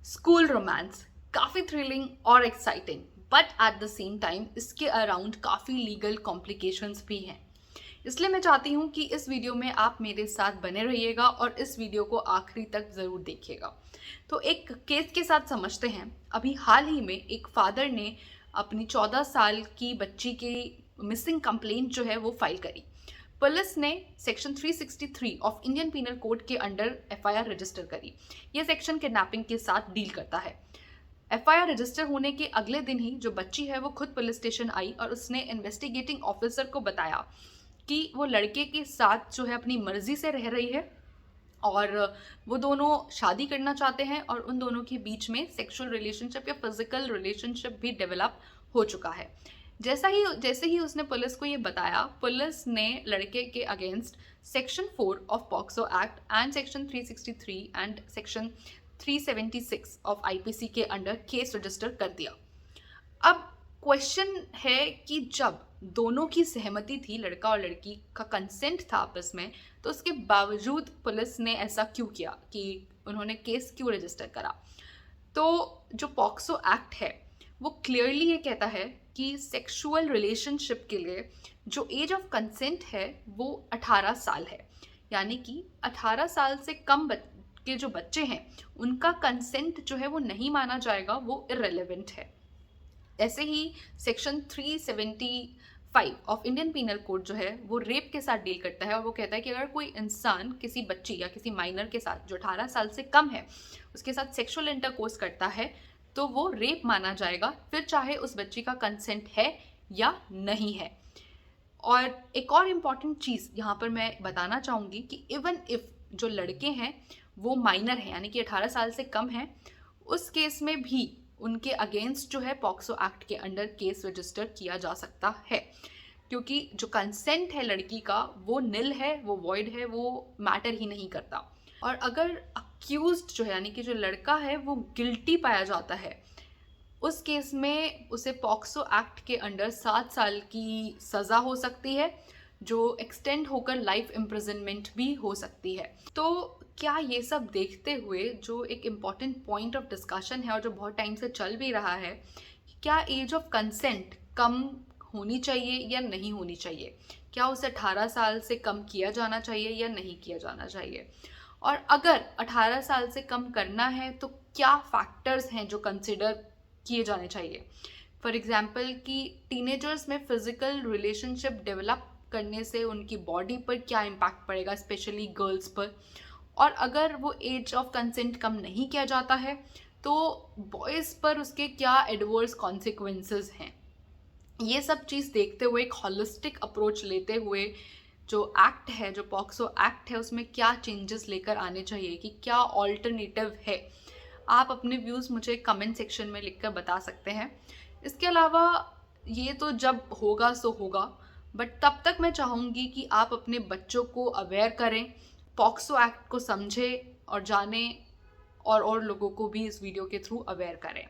School romance काफ़ी thrilling और exciting, but at the same time इसके अराउंड काफ़ी लीगल कॉम्प्लिकेशंस भी हैं। इसलिए मैं चाहती हूँ कि इस वीडियो में आप मेरे साथ बने रहिएगा और इस वीडियो को आखिरी तक ज़रूर देखिएगा। तो एक केस के साथ समझते हैं। अभी हाल ही में एक फादर ने अपनी 14 साल की बच्ची की मिसिंग कंप्लेंट जो है वो फाइल करी। पुलिस ने section 363 of Indian penal code के अंडर एफआईआर रजिस्टर करी। यह सेक्शन किडनैपिंग के साथ डील करता है। एफआईआर रजिस्टर होने के अगले दिन ही जो बच्ची है वो खुद पुलिस स्टेशन आई और उसने इन्वेस्टिगेटिंग ऑफिसर को बताया कि वो लड़के के साथ जो है अपनी मर्जी से रह रही है और वो दोनों शादी करना चाहते हैं और उन दोनों के बीच में सेक्सुअल रिलेशनशिप या फिजिकल रिलेशनशिप भी डेवलप हो चुका है। जैसे ही उसने पुलिस को ये बताया, पुलिस ने लड़के के against section 4 of POCSO act and section 363 and section 376 of IPC के अंडर केस रजिस्टर कर दिया। अब क्वेश्चन है कि जब दोनों की सहमति थी, लड़का और लड़की का कंसेंट था आपस में, तो उसके बावजूद पुलिस ने ऐसा क्यों किया कि उन्होंने केस क्यों रजिस्टर करा। तो जो पॉक्सो एक्ट है वो क्लियरली ये कहता है कि सेक्सुअल रिलेशनशिप के लिए जो एज ऑफ कंसेंट है वो 18 साल है। यानी कि 18 साल से कम के जो बच्चे हैं उनका कंसेंट जो है वो नहीं माना जाएगा, वो इररेलेवेंट है। ऐसे ही section 375 of Indian penal code जो है वो रेप के साथ डील करता है और वो कहता है कि अगर कोई इंसान किसी बच्ची या किसी माइनर के साथ जो 18 साल से कम है उसके साथ सेक्सुअल इंटरकोर्स करता है तो वो रेप माना जाएगा, फिर चाहे उस बच्ची का कंसेंट है या नहीं है। और एक और इम्पॉर्टेंट चीज़ यहाँ पर मैं बताना चाहूँगी कि इवन इफ जो लड़के हैं वो माइनर हैं यानी कि 18 साल से कम हैं, उस केस में भी उनके अगेंस्ट जो है पॉक्सो एक्ट के अंडर केस रजिस्टर किया जा सकता है, क्योंकि जो कंसेंट है लड़की का वो निल है, वो वॉइड है, वो मैटर ही नहीं करता। और अगर अक्यूज्ड जो है यानी कि जो लड़का है वो गिल्टी पाया जाता है, उस केस में उसे पॉक्सो एक्ट के अंडर 7 साल की सज़ा हो सकती है, जो एक्सटेंड होकर लाइफ इम्प्रिजनमेंट भी हो सकती है। तो क्या ये सब देखते हुए जो एक इम्पॉर्टेंट पॉइंट ऑफ डिस्कशन है और जो बहुत टाइम से चल भी रहा है, क्या एज ऑफ कंसेंट कम होनी चाहिए या नहीं होनी चाहिए, क्या उसे 18 साल से कम किया जाना चाहिए या नहीं किया जाना चाहिए, और अगर 18 साल से कम करना है तो क्या फैक्टर्स हैं जो कंसिडर किए जाने चाहिए। फॉर एग्जाम्पल कि टीनेजर्स में फिजिकल रिलेशनशिप डेवलप करने से उनकी बॉडी पर क्या इम्पैक्ट पड़ेगा, स्पेशली गर्ल्स पर, और अगर वो एज ऑफ कंसेंट कम नहीं किया जाता है तो बॉयज़ पर उसके क्या एडवर्स कॉन्सिक्वेंसेस हैं। ये सब चीज़ देखते हुए, एक हॉलिस्टिक अप्रोच लेते हुए जो एक्ट है, जो पॉक्सो एक्ट है, उसमें क्या चेंजेस लेकर आने चाहिए, कि क्या ऑल्टरनेटिव है। आप अपने व्यूज़ मुझे कमेंट सेक्शन में लिखकर बता सकते हैं। इसके अलावा ये तो जब होगा सो होगा, बट तब तक मैं चाहूँगी कि आप अपने बच्चों को अवेयर करें, पॉक्सो एक्ट को समझें और जानें, और लोगों को भी इस वीडियो के थ्रू अवेयर करें।